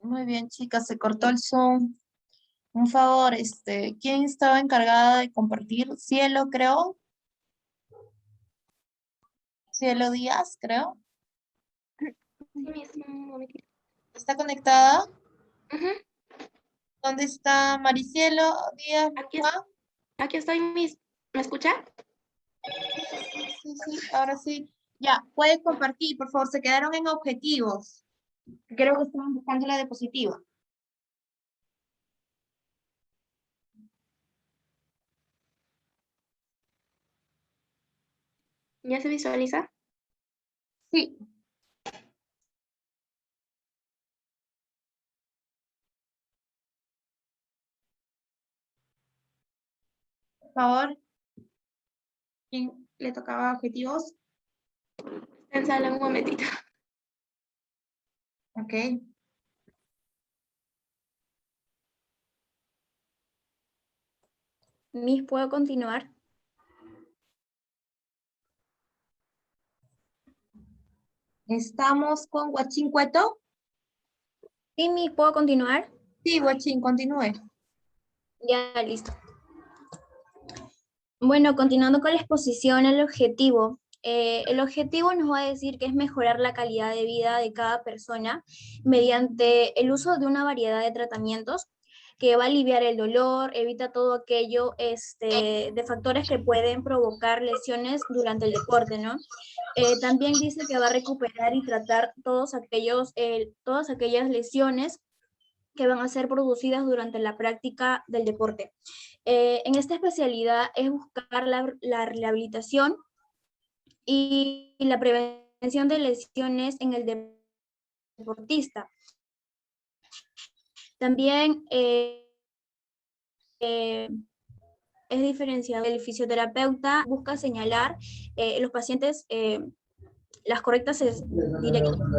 Muy bien, chicas, se cortó el Zoom. Un favor, ¿quién estaba encargada de compartir? Cielo, creo. Cielo Díaz, creo. Sí, mismo, un momentito. ¿Está conectada? Ujú. ¿Dónde está Maricielo Díaz Aquí, Luján? aquí estoy, Miss. ¿Me escucha? Sí, ahora sí. Ya, puede compartir, por favor. Se quedaron en objetivos. Creo que estaban buscando la diapositiva. ¿Ya se visualiza? Sí, por favor. ¿Quién le tocaba objetivos? Está en sala, un momentito. Ok. Miss, ¿puedo continuar? Estamos con Huachín Cueto. Sí, Miss, ¿puedo continuar? Sí, Huachín, continúe. Ya, listo. Bueno, continuando con la exposición, el objetivo. El objetivo nos va a decir que es mejorar la calidad de vida de cada persona mediante el uso de una variedad de tratamientos que va a aliviar el dolor, evita todo aquello de factores que pueden provocar lesiones durante el deporte, ¿no? También dice que va a recuperar y tratar todas aquellas lesiones que van a ser producidas durante la práctica del deporte. En esta especialidad es buscar la rehabilitación y la prevención de lesiones en el deportista. También es diferenciado. El fisioterapeuta busca señalar los pacientes las correctas directrices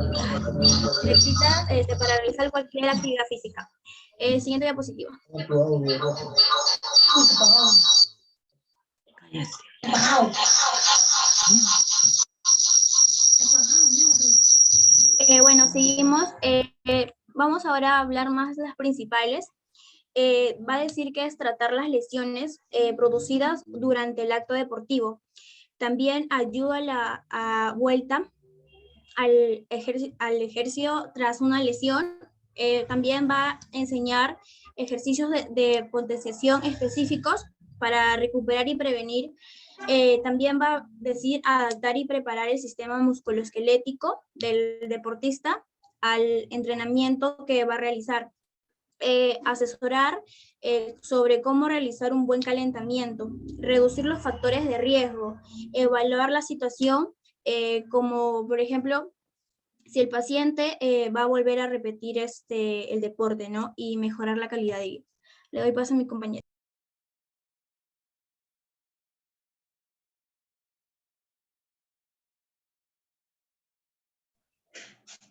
para realizar cualquier actividad física. Siguiente diapositiva. Bueno, seguimos. Vamos ahora a hablar más de las principales. Va a decir que es tratar las lesiones producidas durante el acto deportivo. También ayuda a la vuelta al ejercicio tras una lesión. También va a enseñar ejercicios de potenciación específicos para recuperar y prevenir. También va a decir adaptar y preparar el sistema musculoesquelético del deportista al entrenamiento que va a realizar. Asesorar sobre cómo realizar un buen calentamiento, reducir los factores de riesgo, evaluar la situación, como por ejemplo, si el paciente va a volver a repetir el deporte, ¿no? Y mejorar la calidad de vida. Le doy paso a mi compañero.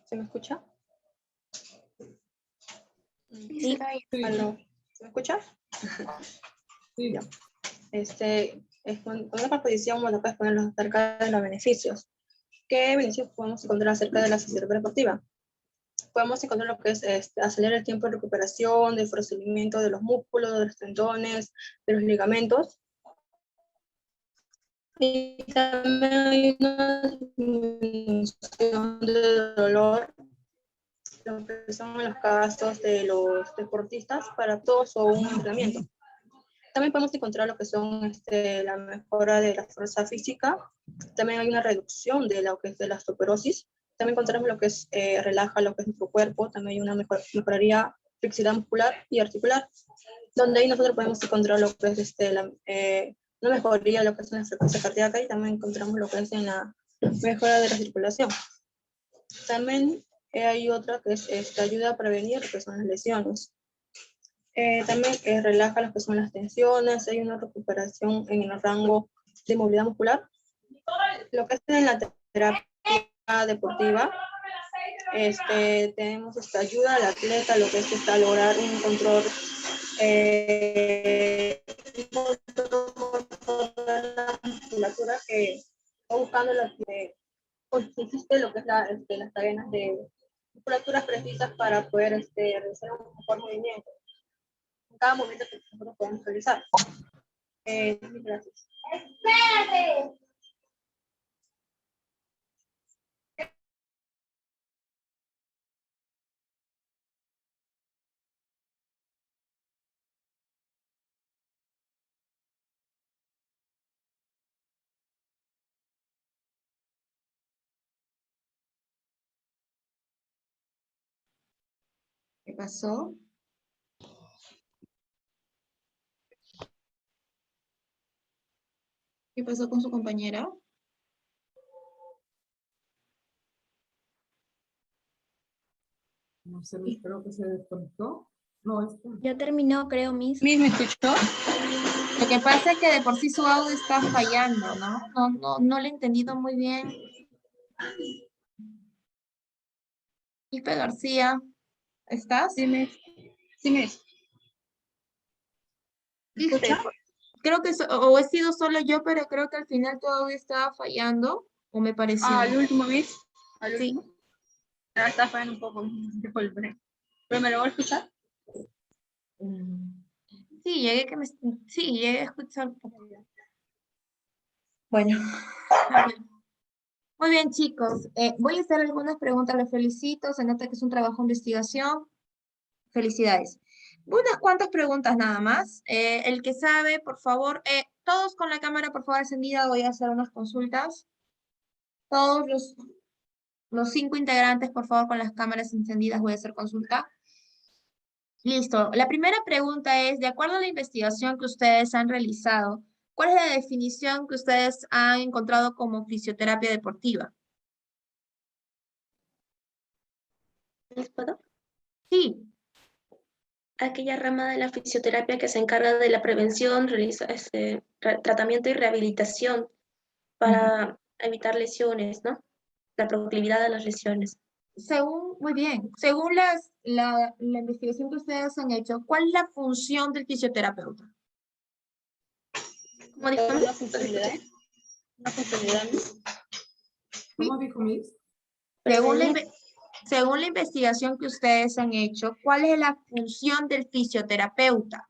¿Se me escucha? Sí. ¿Aló? ¿Se me escucha? Sí. Ya. Con una composición, bueno, puedes ponerlos acerca de los beneficios. ¿Qué beneficios podemos encontrar acerca de la fisioterapia deportiva? Podemos encontrar lo que es acelerar el tiempo de recuperación, de fortalecimiento de los músculos, de los tendones, de los ligamentos. Y también hay una disminución de dolor, lo que son los casos de los deportistas para todo su un entrenamiento. También podemos encontrar lo que son la mejora de la fuerza física. También hay una reducción de lo que es de la osteoporosis. También encontramos lo que es relaja lo que es nuestro cuerpo. También hay una mejoraría flexibilidad muscular y articular, donde ahí nosotros podemos encontrar lo que es una mejoría de lo que es la frecuencia cardíaca, y también encontramos lo que es en la mejora de la circulación. También hay otra que es ayuda a prevenir lo que son las lesiones. También relaja lo que son las tensiones, hay una recuperación en el rango de movilidad muscular. Lo que es en la terapia deportiva, tenemos esta ayuda al atleta, lo que es lograr un control de la musculatura, que está buscando lo que consiste lo que es las cadenas musculaturas precisas para poder realizar un mejor movimiento. En cada movimiento que nosotros podemos realizar. Gracias. ¿Qué pasó? ¿Qué pasó con su compañera? No sé, creo que se desconectó. No, está. Ya terminó, creo, Miss. ¿Me escuchó? Lo que pasa es que de por sí su audio está fallando, ¿no? No le he entendido muy bien. Ipe García, ¿estás? Sí, me Este, creo que o he sido solo yo, pero creo que al final tu audio estaba fallando, o me pareció. al último, Miss. Al Sí. último. Ya está fallando un poco. Disculpe. ¿Pero me lo voy a escuchar? Mm. Sí, llegué a escuchar un poco. Bueno, a ver. Muy bien, chicos. Voy a hacer algunas preguntas, les felicito. Se nota que es un trabajo de investigación. Felicidades. Unas cuantas preguntas nada más. El que sabe, por favor, todos con la cámara, por favor, encendida, voy a hacer unas consultas. Todos los 5 integrantes, por favor, con las cámaras encendidas, voy a hacer consulta. Listo. La primera pregunta es, de acuerdo a la investigación que ustedes han realizado, ¿cuál es la definición que ustedes han encontrado como fisioterapia deportiva? ¿Puedo? Sí. Aquella rama de la fisioterapia que se encarga de la prevención, tratamiento y rehabilitación para evitar lesiones, ¿no? La proclividad de las lesiones. Muy bien, según la investigación que ustedes han hecho, ¿cuál es la función del fisioterapeuta? ¿Cómo dijo? Una funcionalidad. Una funcionalidad. ¿Cómo dijo Miss? Según la investigación que ustedes han hecho, ¿cuál es la función del fisioterapeuta?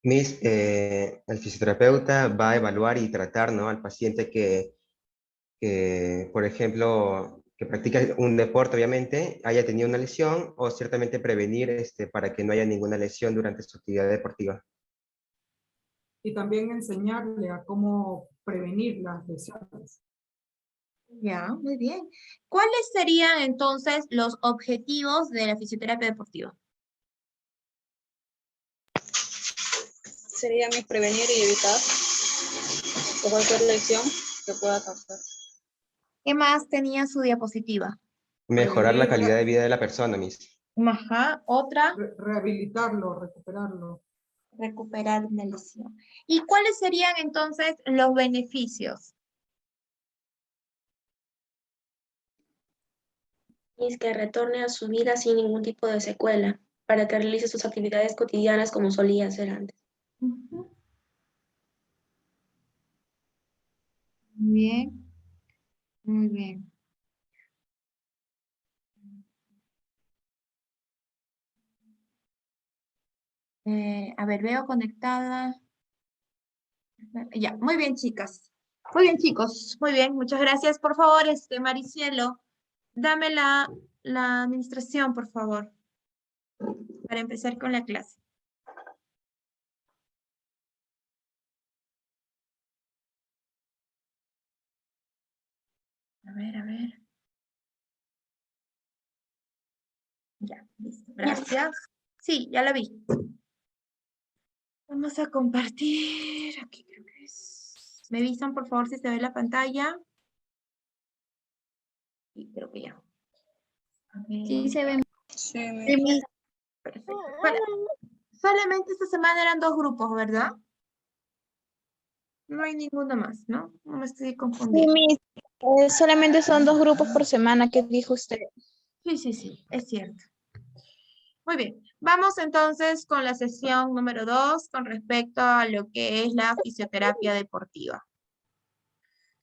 Miss, el fisioterapeuta va a evaluar y tratar, ¿no?, al paciente que, por ejemplo, que practica un deporte, obviamente, haya tenido una lesión o ciertamente prevenir para que no haya ninguna lesión durante su actividad deportiva. Y también enseñarle a cómo prevenir las lesiones. Ya, muy bien. ¿Cuáles serían entonces los objetivos de la fisioterapia deportiva? Sería prevenir y evitar cualquier lesión que pueda causar. ¿Qué más tenía su diapositiva? Mejorar la Prevenir, calidad de vida de la persona, Miss. Ajá, otra, rehabilitarlo, recuperarlo. recuperar una lesión. ¿Y cuáles serían entonces los beneficios? Y que retorne a su vida sin ningún tipo de secuela, para que realice sus actividades cotidianas como solía hacer antes. Ujú. Muy bien, muy bien. A ver, veo conectada. Ya, muy bien, chicas. Muy bien, chicos. Muy bien, muchas gracias. Por favor, Maricielo, dame la administración, por favor, para empezar con la clase. A ver, a ver. Ya, listo. Gracias. Sí, ya la vi. Vamos a compartir. Aquí creo que es. ¿Me avisan, por favor, si se ve la pantalla? Sí, creo que ya. A ver. Sí, se ve. Sí, Perfecto. Solamente esta semana eran 2 grupos, ¿verdad? No hay ninguno más, ¿no? No me estoy Sí, confundiendo. Miss, solamente son 2 grupos por semana que dijo usted. Sí, es cierto. Muy bien, vamos entonces con la sesión número 2 con respecto a lo que es la fisioterapia deportiva.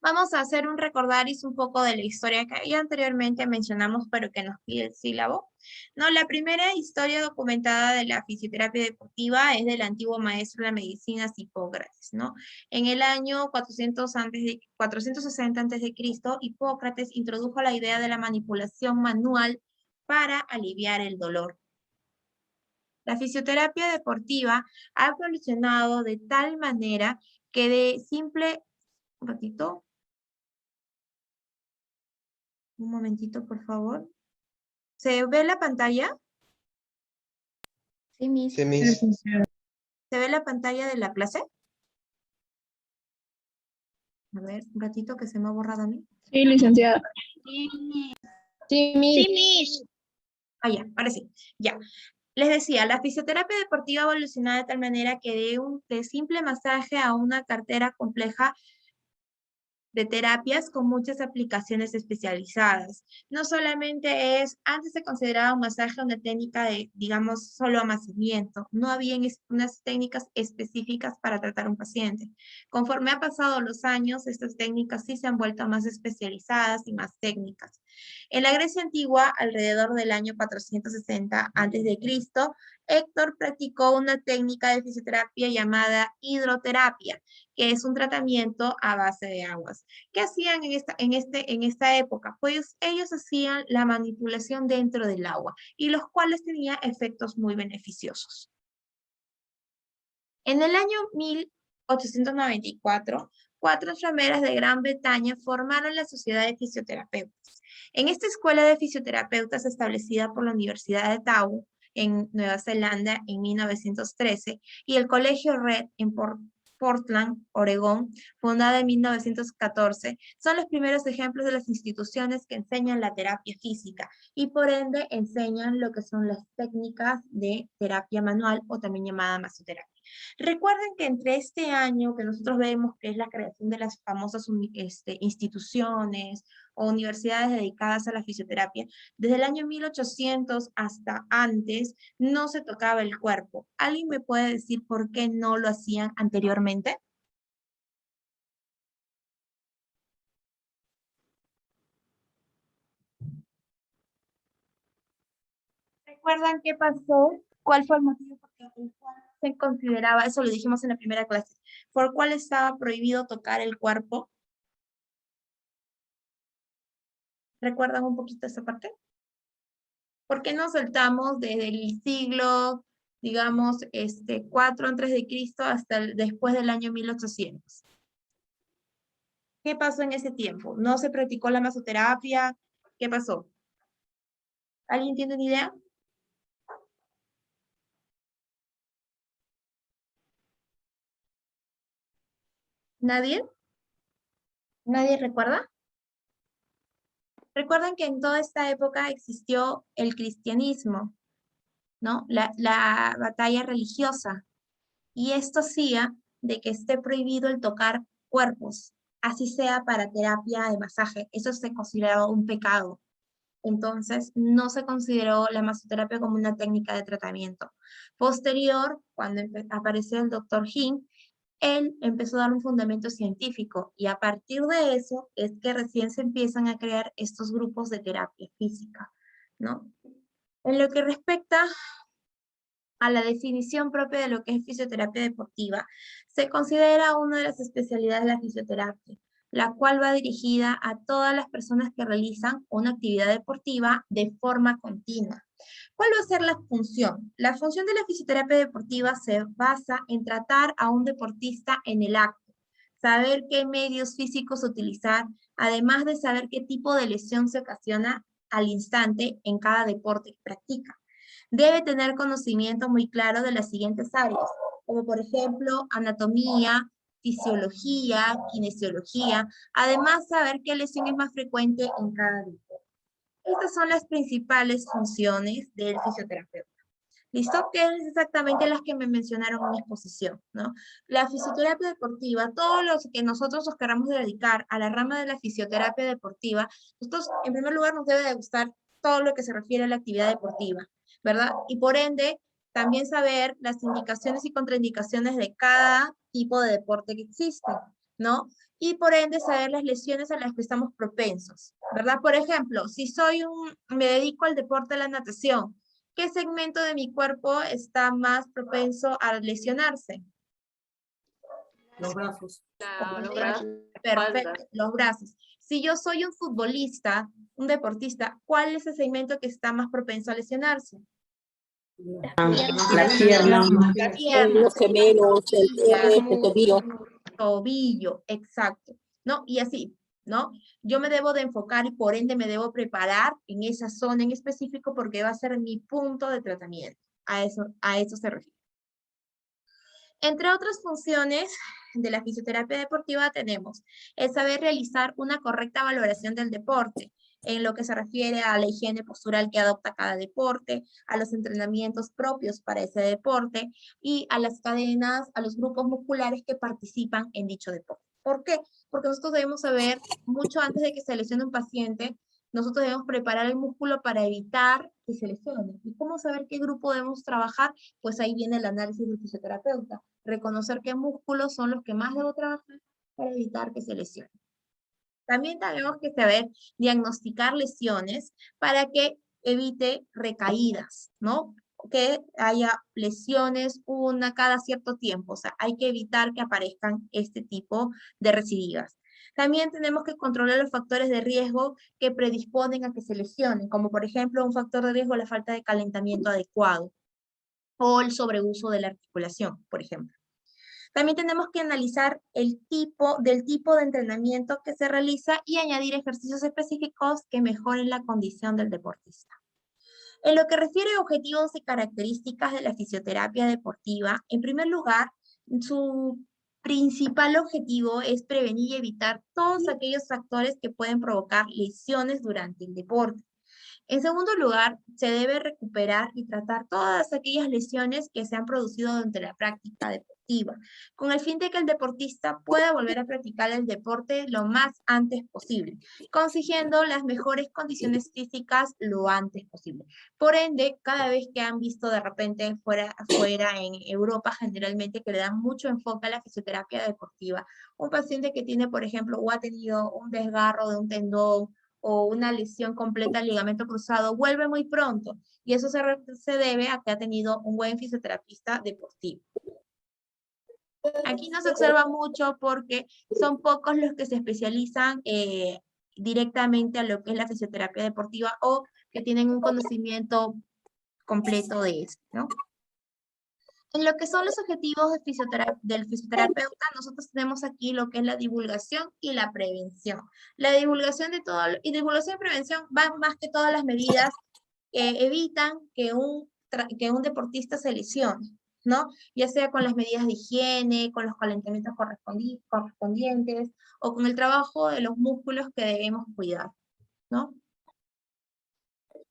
Vamos a hacer un recordaris un poco de la historia que ya anteriormente mencionamos, pero que nos pide el sílabo. No, la primera historia documentada de la fisioterapia deportiva es del antiguo maestro de la medicina Hipócrates, ¿no? En el año 460 a.C., Hipócrates introdujo la idea de la manipulación manual para aliviar el dolor. La fisioterapia deportiva ha evolucionado de tal manera que de simple... Un ratito. Un momentito, por favor. ¿Se ve la pantalla? Sí, Miss. Sí, Miss. ¿Se ve la pantalla de la clase? A ver, un ratito que se me ha borrado a mí. Sí, licenciada. Sí, Sí, Miss. Miss. Ah, ya, ahora sí. Ya. Les decía, la fisioterapia deportiva ha evolucionado de tal manera que de simple masaje a una cartera compleja de terapias con muchas aplicaciones especializadas. No solamente antes se consideraba un masaje una técnica de, digamos, solo amasamiento. No había unas técnicas específicas para tratar a un paciente. Conforme ha pasado los años, estas técnicas sí se han vuelto más especializadas y más técnicas. En la Grecia antigua, alrededor del año 460 a.C., Héctor practicó una técnica de fisioterapia llamada hidroterapia, que es un tratamiento a base de aguas. ¿Qué hacían en esta época? Pues ellos hacían la manipulación dentro del agua y los cuales tenían efectos muy beneficiosos. En el año 1894, 4 enfermeras de Gran Bretaña formaron la Sociedad de Fisioterapeutas. En esta escuela de fisioterapeutas establecida por la Universidad de Otago, en Nueva Zelanda, en 1913, y el Colegio Red en Portland, Oregón, fundada en 1914, son los primeros ejemplos de las instituciones que enseñan la terapia física y por ende enseñan lo que son las técnicas de terapia manual o también llamada masoterapia. Recuerden que entre este año que nosotros vemos que es la creación de las famosas instituciones o universidades dedicadas a la fisioterapia, desde el año 1800 hasta antes no se tocaba el cuerpo. ¿Alguien me puede decir por qué no lo hacían anteriormente? ¿Recuerdan qué pasó? ¿Cuál fue el motivo por el cual se consideraba, eso lo dijimos en la primera clase, por cuál estaba prohibido tocar el cuerpo? ¿Recuerdan un poquito esa parte? ¿Por qué nos saltamos desde el siglo, digamos, 4 antes de Cristo hasta después del año 1800? ¿Qué pasó en ese tiempo? ¿No se practicó la masoterapia? ¿Qué pasó? ¿Alguien tiene una idea? ¿Nadie? ¿Nadie recuerda? Recuerden que en toda esta época existió el cristianismo, ¿no? La batalla religiosa. Y esto hacía de que esté prohibido el tocar cuerpos, así sea para terapia de masaje. Eso se consideraba un pecado. Entonces, no se consideró la masoterapia como una técnica de tratamiento. Posterior, cuando apareció el doctor Hind, él empezó a dar un fundamento científico y a partir de eso es que recién se empiezan a crear estos grupos de terapia física, ¿no? En lo que respecta a la definición propia de lo que es fisioterapia deportiva, se considera una de las especialidades de la fisioterapia, la cual va dirigida a todas las personas que realizan una actividad deportiva de forma continua. ¿Cuál va a ser la función? La función de la fisioterapia deportiva se basa en tratar a un deportista en el acto, saber qué medios físicos utilizar, además de saber qué tipo de lesión se ocasiona al instante en cada deporte que practica. Debe tener conocimiento muy claro de las siguientes áreas, como por ejemplo anatomía, fisiología, kinesiología, además saber qué lesión es más frecuente en cada deporte. Estas son las principales funciones del fisioterapeuta. ¿Listo? Que es exactamente las que me mencionaron en mi exposición, ¿no? La fisioterapia deportiva, todos los que nosotros nos queramos dedicar a la rama de la fisioterapia deportiva, nosotros en primer lugar nos debe de gustar todo lo que se refiere a la actividad deportiva, ¿verdad? Y por ende, también saber las indicaciones y contraindicaciones de cada tipo de deporte que existe, ¿no? y por ende saber las lesiones a las que estamos propensos, ¿verdad? Por ejemplo, si me dedico al deporte de la natación, ¿qué segmento de mi cuerpo está más propenso a lesionarse? Los brazos. Los brazos. Perfecto, los brazos. Si yo soy un futbolista, un deportista, ¿cuál es el segmento que está más propenso a lesionarse? La pierna, La pierna. los gemelos, el tobillo. Tobillo, exacto, ¿no? Y así, ¿no? Yo me debo de enfocar y por ende me debo preparar en esa zona en específico porque va a ser mi punto de tratamiento. A eso se refiere. Entre otras funciones de la fisioterapia deportiva tenemos el saber realizar una correcta valoración del deporte, en lo que se refiere a la higiene postural que adopta cada deporte, a los entrenamientos propios para ese deporte y a las cadenas, a los grupos musculares que participan en dicho deporte. ¿Por qué? Porque nosotros debemos saber, mucho antes de que se lesione un paciente, nosotros debemos preparar el músculo para evitar que se lesione. ¿Y cómo saber qué grupo debemos trabajar? Pues ahí viene el análisis del fisioterapeuta. Reconocer qué músculos son los que más debo trabajar para evitar que se lesione. También tenemos que saber diagnosticar lesiones para que evite recaídas, ¿no? Que haya lesiones una cada cierto tiempo. O sea, hay que evitar que aparezcan este tipo de recidivas. También tenemos que controlar los factores de riesgo que predisponen a que se lesionen, como por ejemplo un factor de riesgo la falta de calentamiento adecuado o el sobreuso de la articulación, por ejemplo. También tenemos que analizar el tipo de entrenamiento que se realiza y añadir ejercicios específicos que mejoren la condición del deportista. En lo que refiere a objetivos y características de la fisioterapia deportiva, en primer lugar, su principal objetivo es prevenir y evitar todos aquellos factores que pueden provocar lesiones durante el deporte. En segundo lugar, se debe recuperar y tratar todas aquellas lesiones que se han producido durante la práctica deportiva, con el fin de que el deportista pueda volver a practicar el deporte lo más antes posible, consiguiendo las mejores condiciones físicas lo antes posible. Por ende, cada vez que han visto de repente fuera en Europa, generalmente que le dan mucho enfoque a la fisioterapia deportiva, un paciente que tiene, por ejemplo, o ha tenido un desgarro de un tendón, o una lesión completa del ligamento cruzado, vuelve muy pronto. Y eso se debe a que ha tenido un buen fisioterapista deportivo. Aquí no se observa mucho porque son pocos los que se especializan directamente a lo que es la fisioterapia deportiva o que tienen un conocimiento completo de eso, ¿no? En lo que son los objetivos del fisioterapeuta, nosotros tenemos aquí lo que es la divulgación y la prevención. La divulgación y divulgación y prevención van más que todas las medidas que evitan que un deportista se lesione, ¿no? Ya sea con las medidas de higiene, con los calentamientos correspondientes, o con el trabajo de los músculos que debemos cuidar, ¿no?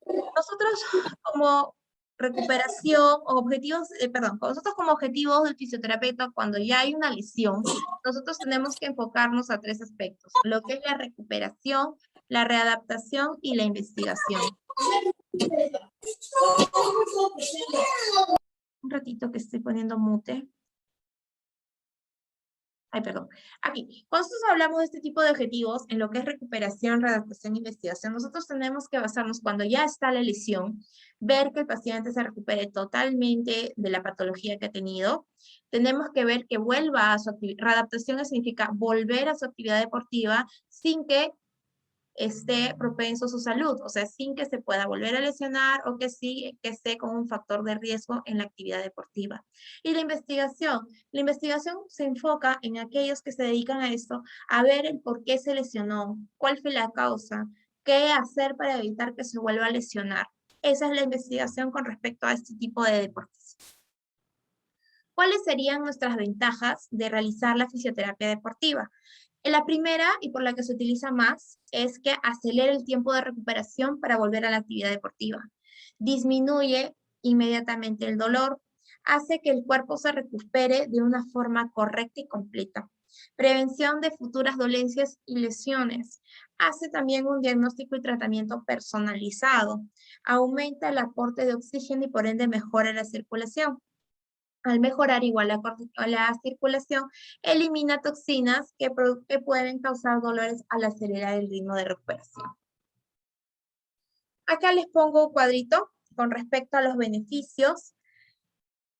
Nosotros como recuperación, nosotros como objetivos del fisioterapeuta, cuando ya hay una lesión, nosotros tenemos que enfocarnos a 3 aspectos, lo que es la recuperación, la readaptación y la investigación. Un ratito que estoy poniendo mute. Ay, perdón. Aquí, cuando nosotros hablamos de este tipo de objetivos, en lo que es recuperación, readaptación e investigación, nosotros tenemos que basarnos cuando ya está la lesión, ver que el paciente se recupere totalmente de la patología que ha tenido. Tenemos que ver que vuelva a su actividad. Readaptación significa volver a su actividad deportiva sin que esté propenso a su salud, o sea, sin que se pueda volver a lesionar o que sí que esté con un factor de riesgo en la actividad deportiva. Y la investigación se enfoca en aquellos que se dedican a esto, a ver el por qué se lesionó, cuál fue la causa, qué hacer para evitar que se vuelva a lesionar. Esa es la investigación con respecto a este tipo de deportes. ¿Cuáles serían nuestras ventajas de realizar la fisioterapia deportiva? La primera, y por la que se utiliza más, es que acelera el tiempo de recuperación para volver a la actividad deportiva. Disminuye inmediatamente el dolor, hace que el cuerpo se recupere de una forma correcta y completa. Prevención de futuras dolencias y lesiones. Hace también un diagnóstico y tratamiento personalizado. Aumenta el aporte de oxígeno y por ende mejora la circulación. Al mejorar igual la circulación, elimina toxinas que pueden causar dolores al acelerar el ritmo de recuperación. Acá les pongo un cuadrito con respecto a los beneficios,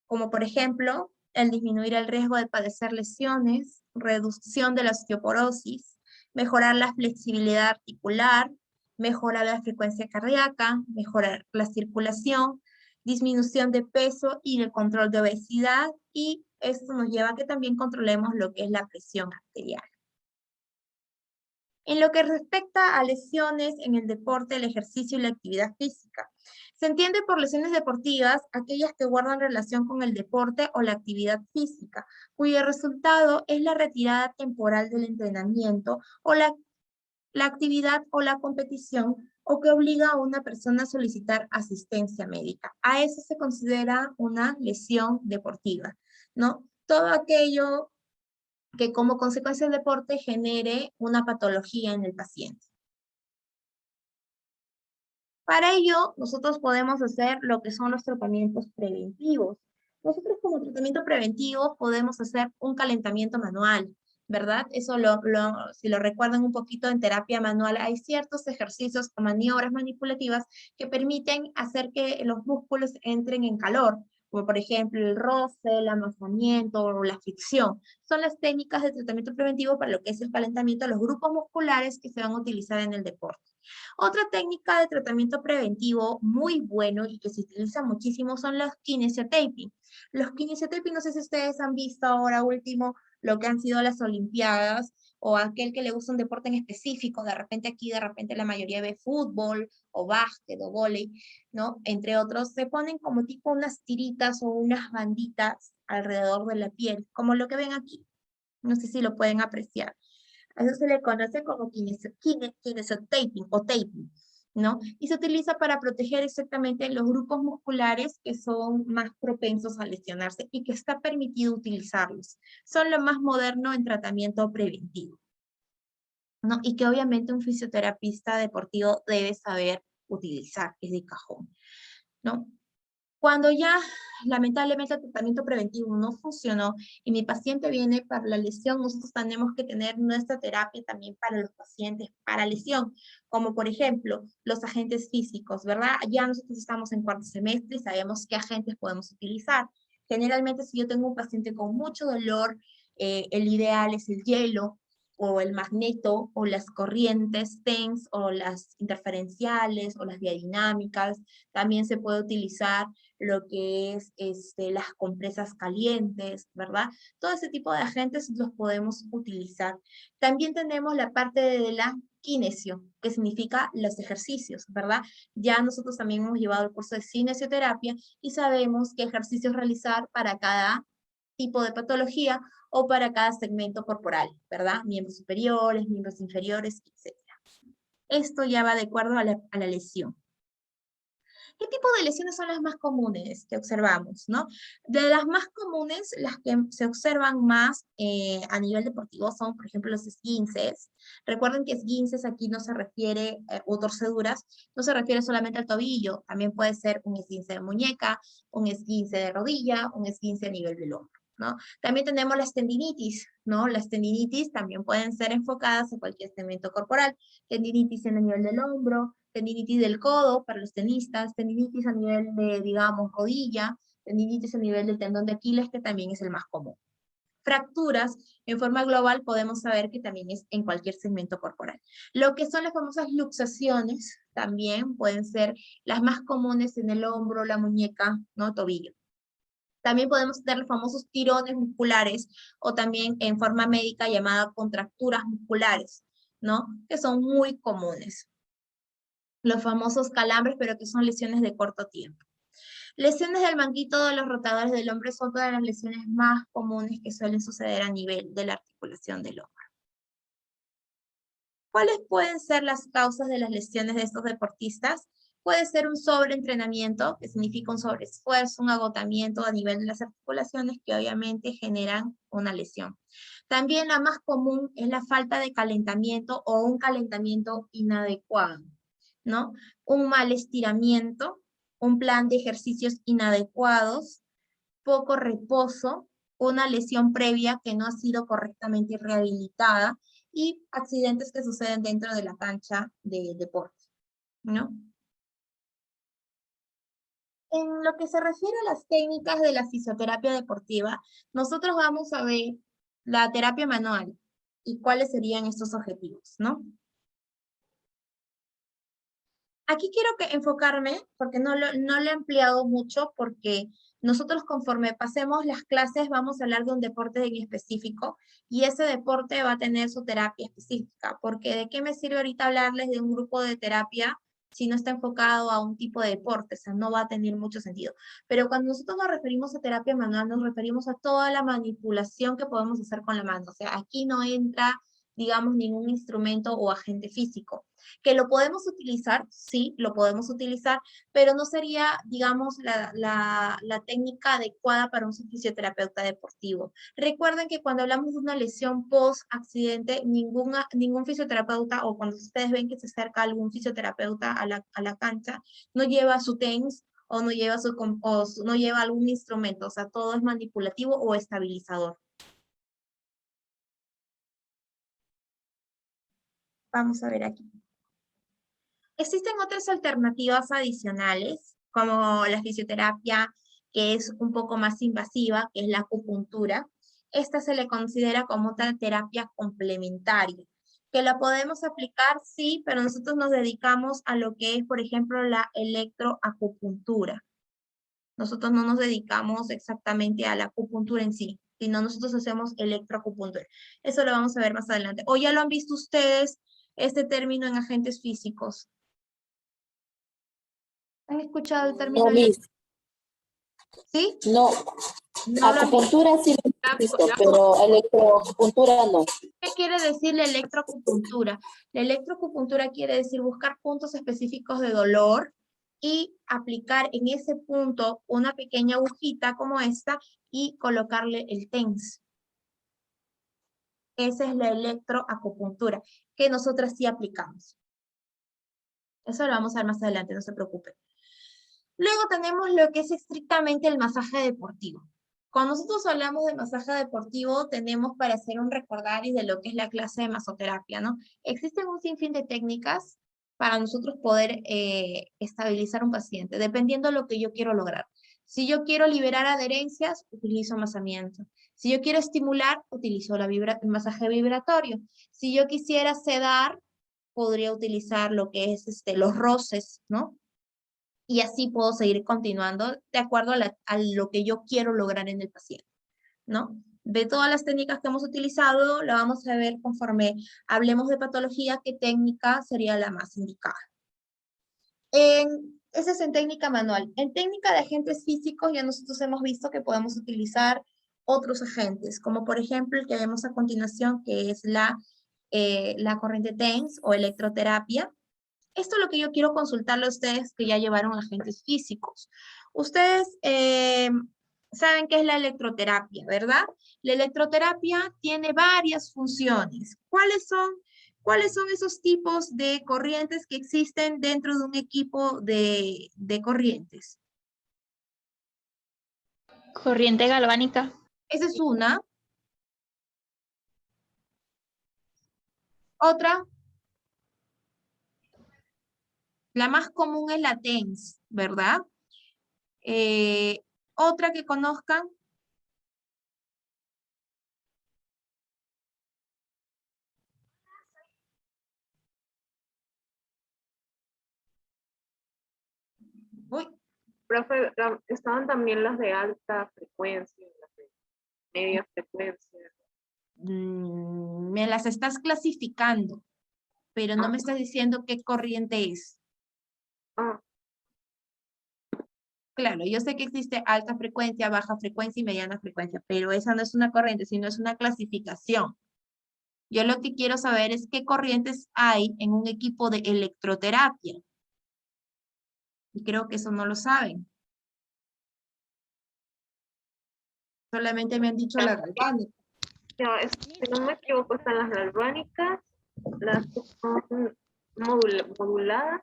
como por ejemplo, el disminuir el riesgo de padecer lesiones, reducción de la osteoporosis, mejorar la flexibilidad articular, mejorar la frecuencia cardíaca, mejorar la circulación, disminución de peso y el control de obesidad, y esto nos lleva a que también controlemos lo que es la presión arterial. En lo que respecta a lesiones en el deporte, el ejercicio y la actividad física, se entiende por lesiones deportivas aquellas que guardan relación con el deporte o la actividad física, cuyo resultado es la retirada temporal del entrenamiento o la actividad o la competición, o que obliga a una persona a solicitar asistencia médica. A eso se considera una lesión deportiva, ¿no? Todo aquello que como consecuencia del deporte genere una patología en el paciente. Para ello, nosotros podemos hacer lo que son los tratamientos preventivos. Nosotros como tratamiento preventivo podemos hacer un calentamiento manual, ¿verdad? Eso si lo recuerdan un poquito, en terapia manual hay ciertos ejercicios o maniobras manipulativas que permiten hacer que los músculos entren en calor, como por ejemplo el roce, el amasamiento o la fricción. Son las técnicas de tratamiento preventivo para lo que es el calentamiento de los grupos musculares que se van a utilizar en el deporte. Otra técnica de tratamiento preventivo muy bueno y que se utiliza muchísimo son los kinesiotaping. Los kinesiotaping, no sé si ustedes han visto ahora último lo que han sido las olimpiadas, o aquel que le gusta un deporte en específico, de repente aquí, de repente la mayoría ve fútbol, o básquet, o vóley, ¿no? Entre otros, se ponen como tipo unas tiritas o unas banditas alrededor de la piel, como lo que ven aquí. No sé si lo pueden apreciar. A eso se le conoce como kinesiotaping o taping, ¿no? Y se utiliza para proteger exactamente los grupos musculares que son más propensos a lesionarse y que está permitido utilizarlos. Son lo más moderno en tratamiento preventivo, ¿no? Y que obviamente un fisioterapista deportivo debe saber utilizar, es de cajón, ¿no? Cuando ya lamentablemente el tratamiento preventivo no funcionó y mi paciente viene para la lesión, nosotros tenemos que tener nuestra terapia también para los pacientes para lesión, como por ejemplo los agentes físicos, ¿verdad? Ya nosotros estamos en cuarto semestre y sabemos qué agentes podemos utilizar. Generalmente si yo tengo un paciente con mucho dolor, el ideal es el hielo, o el magneto, o las corrientes TENS, o las interferenciales, o las diadinámicas. También se puede utilizar lo que es las compresas calientes, ¿verdad? Todo ese tipo de agentes los podemos utilizar. También tenemos la parte de la kinesio, que significa los ejercicios, ¿verdad? Ya nosotros también hemos llevado el curso de kinesioterapia y sabemos qué ejercicios realizar para cada tipo de patología o para cada segmento corporal, ¿verdad? Miembros superiores, miembros inferiores, etc. Esto ya va de acuerdo a la lesión. ¿Qué tipo de lesiones son las más comunes que observamos, no? De las más comunes, las que se observan más a nivel deportivo son, por ejemplo, los esguinces. Recuerden que esguinces aquí no se refiere, o torceduras, no se refiere solamente al tobillo, también puede ser un esguince de muñeca, un esguince de rodilla, un esguince a nivel del hombro, ¿no? También tenemos las tendinitis, ¿no? Las tendinitis también pueden ser enfocadas a cualquier segmento corporal. Tendinitis en el nivel del hombro, tendinitis del codo para los tenistas, tendinitis a nivel de, digamos, rodilla, tendinitis a nivel del tendón de Aquiles, que también es el más común. Fracturas, en forma global, podemos saber que también es en cualquier segmento corporal. Lo que son las famosas luxaciones, también pueden ser las más comunes en el hombro, la muñeca, ¿no? Tobillo. También podemos tener los famosos tirones musculares, o también en forma médica llamada contracturas musculares, ¿no? Que son muy comunes. Los famosos calambres, pero que son lesiones de corto tiempo. Lesiones del manguito de los rotadores del hombro son todas las lesiones más comunes que suelen suceder a nivel de la articulación del hombro. ¿Cuáles pueden ser las causas de las lesiones de estos deportistas? Puede ser un sobreentrenamiento, que significa un sobreesfuerzo, un agotamiento a nivel de las articulaciones que obviamente generan una lesión. También la más común es la falta de calentamiento o un calentamiento inadecuado, ¿no? Un mal estiramiento, un plan de ejercicios inadecuados, poco reposo, una lesión previa que no ha sido correctamente rehabilitada y accidentes que suceden dentro de la cancha de deporte, ¿no? En lo que se refiere a las técnicas de la fisioterapia deportiva, nosotros vamos a ver la terapia manual y cuáles serían estos objetivos, ¿no? Aquí quiero enfocarme, porque no lo he empleado mucho, porque nosotros conforme pasemos las clases vamos a hablar de un deporte en específico y ese deporte va a tener su terapia específica, porque ¿de qué me sirve ahorita hablarles de un grupo de terapia si no está enfocado a un tipo de deporte? O sea, no va a tener mucho sentido. Pero cuando nosotros nos referimos a terapia manual, nos referimos a toda la manipulación que podemos hacer con la mano. O sea, aquí no entra, digamos, ningún instrumento o agente físico. ¿Que lo podemos utilizar? Sí, lo podemos utilizar, pero no sería, digamos, la técnica adecuada para un fisioterapeuta deportivo. Recuerden que cuando hablamos de una lesión post-accidente, ningún fisioterapeuta, o cuando ustedes ven que se acerca algún fisioterapeuta a la cancha, no lleva su TENS o no lleva, no lleva algún instrumento, o sea, todo es manipulativo o estabilizador. Vamos a ver aquí. Existen otras alternativas adicionales, como la fisioterapia, que es un poco más invasiva, que es la acupuntura. Esta se le considera como otra terapia complementaria, que la podemos aplicar, sí, pero nosotros nos dedicamos a lo que es, por ejemplo, la electroacupuntura. Nosotros no nos dedicamos exactamente a la acupuntura en sí, sino nosotros hacemos electroacupuntura. Eso lo vamos a ver más adelante. ¿O ya lo han visto ustedes, este término en agentes físicos? ¿Han escuchado el término? No, Miss, ¿Sí? no. No lo han visto. Acupuntura sí lo he visto, pero electroacupuntura no. ¿Qué quiere decir la electroacupuntura? La electroacupuntura quiere decir buscar puntos específicos de dolor y aplicar en ese punto una pequeña agujita como esta y colocarle el TENS. Esa es la electroacupuntura que nosotras sí aplicamos. Eso lo vamos a ver más adelante, no se preocupen. Luego tenemos lo que es estrictamente el masaje deportivo. Cuando nosotros hablamos de masaje deportivo, tenemos para hacer un recordaris de lo que es la clase de masoterapia, ¿no? Existen un sinfín de técnicas para nosotros poder estabilizar un paciente, dependiendo de lo que yo quiero lograr. Si yo quiero liberar adherencias, utilizo amasamiento. Si yo quiero estimular, utilizo el masaje vibratorio. Si yo quisiera sedar, podría utilizar lo que es los roces, ¿no? Y así puedo seguir continuando de acuerdo a lo que yo quiero lograr en el paciente, ¿no? De todas las técnicas que hemos utilizado, la vamos a ver conforme hablemos de patología, qué técnica sería la más indicada. Esa es en técnica manual. En técnica de agentes físicos ya nosotros hemos visto que podemos utilizar otros agentes, como por ejemplo el que vemos a continuación, que es la corriente TENS o electroterapia. Esto es lo que yo quiero consultarle a ustedes que ya llevaron agentes físicos. Ustedes saben qué es la electroterapia, ¿verdad? La electroterapia tiene varias funciones. ¿Cuáles son esos tipos de corrientes que existen dentro de un equipo de corrientes? Corriente galvánica. Esa es una. Otra. La más común es la TENS, ¿verdad? Otra que conozcan. Uy, Profe, estaban también las de alta frecuencia, las de media frecuencia. me las estás clasificando, pero no me estás diciendo qué corriente es. Ah, Claro, yo sé que existe alta frecuencia, baja frecuencia y mediana frecuencia, pero esa no es una corriente, sino es una clasificación. Yo lo que quiero saber es qué corrientes hay en un equipo de electroterapia. Y creo que eso no lo saben. Solamente me han dicho la galvánica. ya, si no me equivoco, están las galvánicas, las que son moduladas,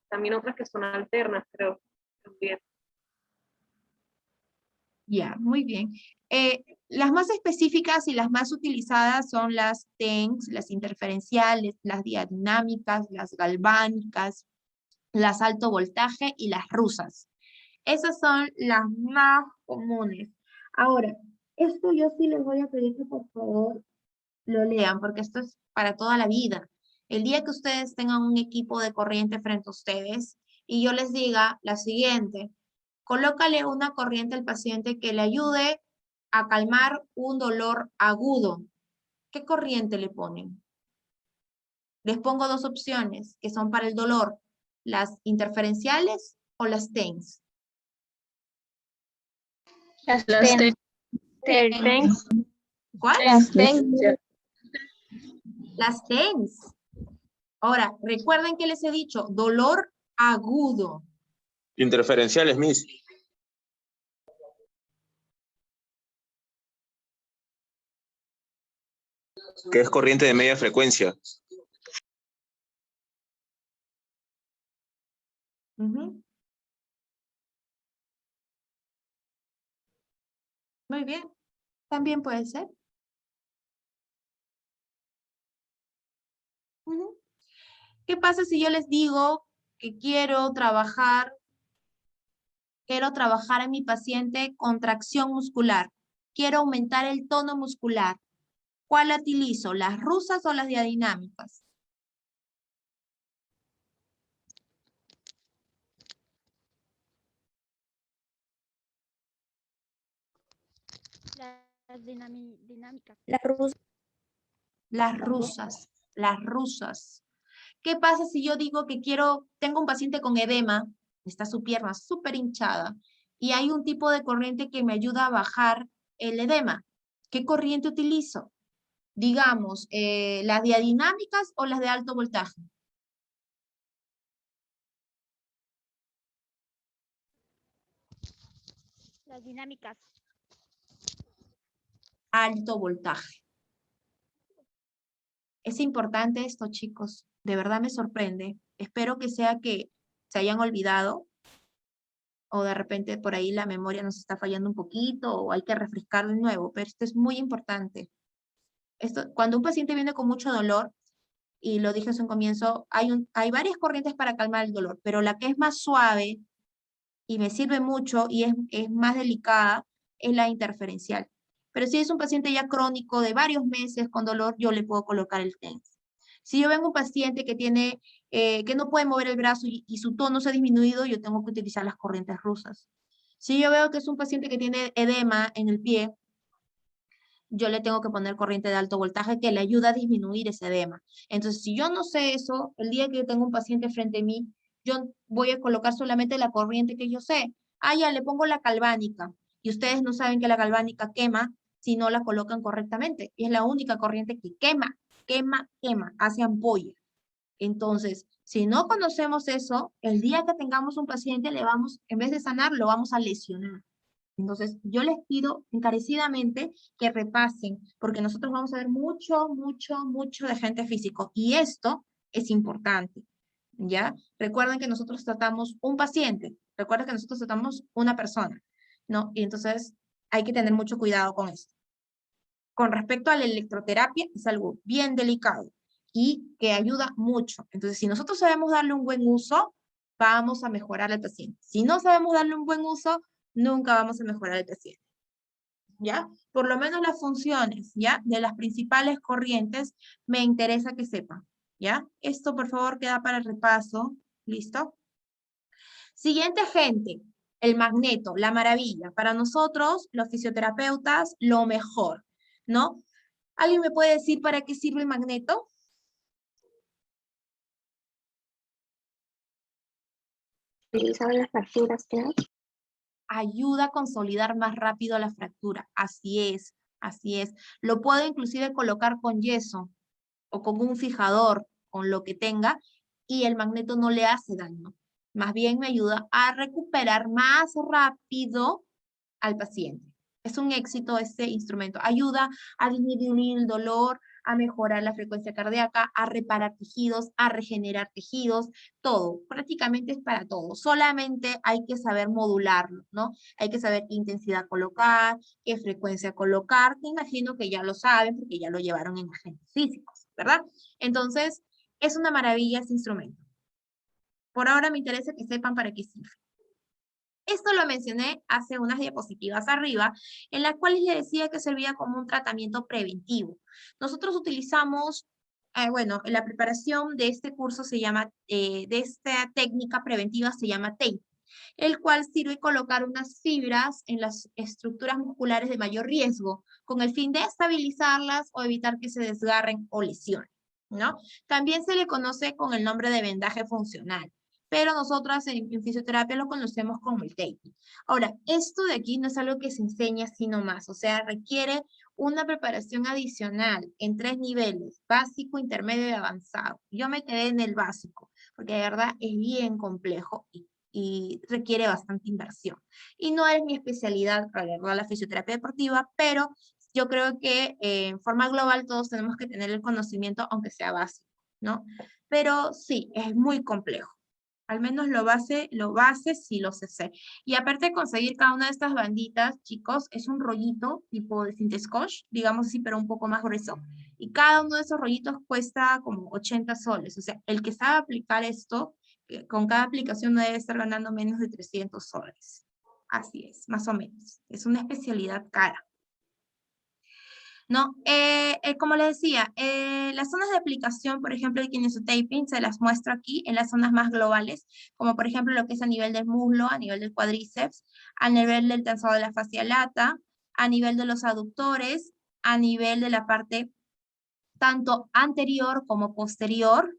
también otras que son alternas, creo. También. Ya, muy bien. Las más específicas y las más utilizadas son las TENS, las interferenciales, las diadinámicas, las galvánicas, las alto voltaje y las rusas. Esas son las más comunes. Ahora, esto yo sí les voy a pedir que por favor lo lean, porque esto es para toda la vida. El día que ustedes tengan un equipo de corriente frente a ustedes y yo les diga la siguiente, colócale una corriente al paciente que le ayude a calmar un dolor agudo. ¿Qué corriente le ponen? Les pongo dos opciones que son para el dolor, las interferenciales o las TENS. Las TENS. TENS. ¿Cuál? Las TENS. Las TENS. Ahora, recuerden que les he dicho, dolor agudo. Interferenciales, Miss. Que es corriente de media frecuencia. Ujú. Muy bien. También puede ser. Ujú. ¿Qué pasa si yo les digo que quiero trabajar en mi paciente contracción muscular? Quiero aumentar el tono muscular. ¿Cuál utilizo? ¿Las rusas o las diadinámicas? Las dinámicas. Las rusas, las rusas. ¿Qué pasa si yo digo que tengo un paciente con edema, está su pierna súper hinchada, y hay un tipo de corriente que me ayuda a bajar el edema? ¿Qué corriente utilizo? Digamos, las diadinámicas o las de alto voltaje. Las dinámicas. Alto voltaje. Es importante esto, chicos. De verdad me sorprende. Espero que sea que se hayan olvidado o de repente por ahí la memoria nos está fallando un poquito o hay que refrescar de nuevo, pero esto es muy importante. Cuando un paciente viene con mucho dolor, y lo dije en un comienzo, hay varias corrientes para calmar el dolor, pero la que es más suave y me sirve mucho y es más delicada es la interferencial. Pero si es un paciente ya crónico de varios meses con dolor, yo le puedo colocar el TENS. Si yo vengo un paciente que no puede mover el brazo y su tono se ha disminuido, yo tengo que utilizar las corrientes rusas. Si yo veo que es un paciente que tiene edema en el pie, yo le tengo que poner corriente de alto voltaje que le ayuda a disminuir ese edema. Entonces, si yo no sé eso, el día que yo tengo un paciente frente a mí, yo voy a colocar solamente la corriente que yo sé. Ah, ya, le pongo la galvánica. Y ustedes no saben que la galvánica quema si no la colocan correctamente. Y es la única corriente que quema, hace ampolla. Entonces, si no conocemos eso, el día que tengamos un paciente, en vez de sanar, lo vamos a lesionar. Entonces, yo les pido encarecidamente que repasen, porque nosotros vamos a ver mucho de agente físico. Y esto es importante, ¿ya? Recuerden que nosotros tratamos un paciente, recuerden que nosotros tratamos una persona, ¿no? Y entonces hay que tener mucho cuidado con esto. Con respecto a la electroterapia, es algo bien delicado y que ayuda mucho. Entonces, si nosotros sabemos darle un buen uso, vamos a mejorar al paciente. Si no sabemos darle un buen uso, nunca vamos a mejorar al paciente. ¿Ya? Por lo menos las funciones, ¿ya? De las principales corrientes, me interesa que sepan, ¿ya? Esto, por favor, queda para el repaso. ¿Listo? Siguiente agente, el magneto, la maravilla. Para nosotros, los fisioterapeutas, lo mejor, ¿no? ¿Alguien me puede decir para qué sirve el magneto? Utilizaban las fracturas, ¿no? Ayuda a consolidar más rápido la fractura. Así es, así es. Lo puedo inclusive colocar con yeso o con un fijador, con lo que tenga, y el magneto no le hace daño. Más bien me ayuda a recuperar más rápido al paciente. Es un éxito este instrumento. Ayuda a disminuir el dolor, a mejorar la frecuencia cardíaca, a reparar tejidos, a regenerar tejidos, todo. Prácticamente es para todo. Solamente hay que saber modularlo, ¿no? Hay que saber qué intensidad colocar, qué frecuencia colocar. Me imagino que ya lo saben porque ya lo llevaron en agentes físicos, ¿verdad? Entonces, es una maravilla ese instrumento. Por ahora me interesa que sepan para qué sirve. Esto lo mencioné hace unas diapositivas arriba, en las cuales les decía que servía como un tratamiento preventivo. Nosotros utilizamos, bueno, la preparación de este curso se llama, de esta técnica preventiva se llama tape, el cual sirve colocar unas fibras en las estructuras musculares de mayor riesgo, con el fin de estabilizarlas o evitar que se desgarren o lesionen, ¿no? También se le conoce con el nombre de vendaje funcional, pero nosotras en fisioterapia lo conocemos como el taping. Ahora, esto de aquí no es algo que se enseña así nomás, o sea, requiere una preparación adicional en 3 niveles, básico, intermedio y avanzado. Yo me quedé en el básico, porque de verdad es bien complejo y requiere bastante inversión. Y no es mi especialidad, la verdad, la fisioterapia deportiva, pero yo creo que en forma global todos tenemos que tener el conocimiento, aunque sea básico, ¿no? Pero sí, es muy complejo. Al menos lo base sí lo sé hacer. Y aparte de conseguir cada una de estas banditas, chicos, es un rollito tipo de Cintascotch, digamos así, pero un poco más grueso. Y cada uno de esos rollitos cuesta como 80 soles. O sea, el que sabe aplicar esto, con cada aplicación no debe estar ganando menos de 300 soles. Así es, más o menos. Es una especialidad cara. ¿No? Como les decía, las zonas de aplicación, por ejemplo, de kinesiotaping, se las muestro aquí en las zonas más globales, como por ejemplo lo que es a nivel del muslo, a nivel del cuádriceps, a nivel del tensor de la fascia lata, a nivel de los aductores, a nivel de la parte tanto anterior como posterior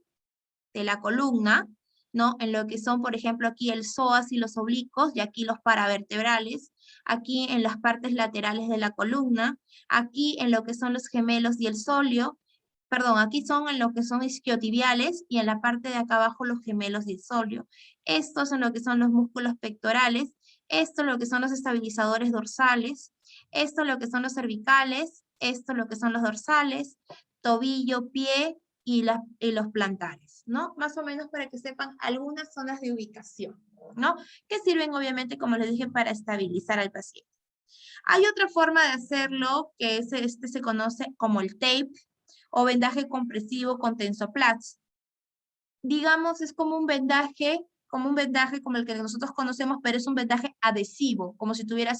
de la columna, ¿no? En lo que son, por ejemplo, aquí el psoas y los oblicuos, y aquí los paravertebrales, aquí en las partes laterales de la columna, aquí en lo que son los gemelos y el sóleo, perdón, aquí son en lo que son isquiotibiales, y en la parte de acá abajo los gemelos y el sóleo. Estos son lo que son los músculos pectorales, esto es lo que son los estabilizadores dorsales, esto es lo que son los cervicales, esto es lo que son los dorsales, tobillo, pie, y los plantares, ¿no? Más o menos para que sepan algunas zonas de ubicación, ¿no? Que sirven obviamente, como les dije, para estabilizar al paciente. Hay otra forma de hacerlo, que es se conoce como el tape o vendaje compresivo con tensoplats. Digamos, es como un vendaje como el que nosotros conocemos, pero es un vendaje adhesivo, como si tuviera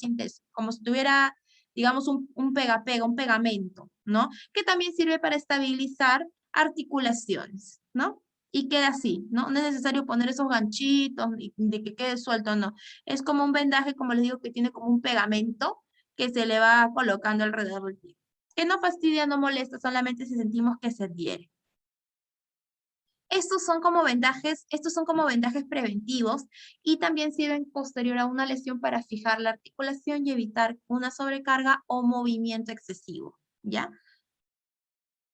digamos, un pega-pega, un pegamento, ¿no? Que también sirve para estabilizar articulaciones, ¿no? Y queda así, ¿no? No es necesario poner esos ganchitos de que quede suelto, no. Es como un vendaje, como les digo, que tiene como un pegamento que se le va colocando alrededor del pie. Que no fastidia, no molesta, solamente si sentimos que se adhiere. Estos son como vendajes preventivos y también sirven posterior a una lesión para fijar la articulación y evitar una sobrecarga o movimiento excesivo, ¿ya?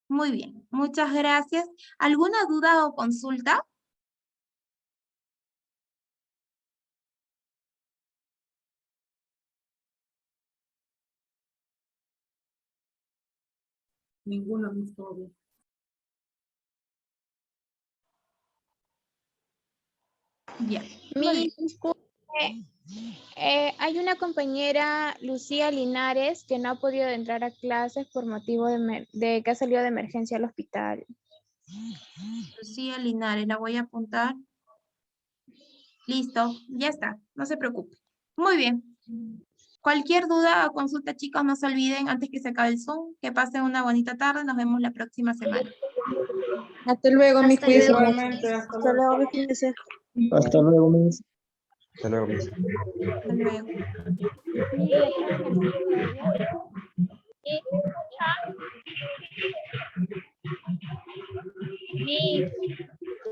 Muy bien, muchas gracias. ¿Alguna duda o consulta? Ninguno, mis todo bien. Bien. Disculpe, hay una compañera, Lucía Linares, que no ha podido entrar a clases por motivo de que ha salido de emergencia al hospital. Lucía Linares, la voy a apuntar. Listo, ya está, no se preocupe. Muy bien. Cualquier duda o consulta, chicos, no se olviden antes que se acabe el Zoom. Que pasen una bonita tarde. Nos vemos la próxima semana. Hasta luego, mi Hasta luego. Igualmente, hasta luego. Hasta luego, Miss. Hasta luego, Miss. Hasta luego.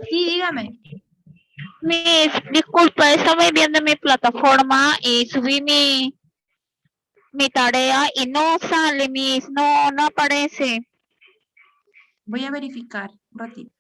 Sí, dígame. Miss, disculpa, estaba viendo mi plataforma y subí mi tarea y no sale, Miss, no aparece. Voy a verificar un ratito.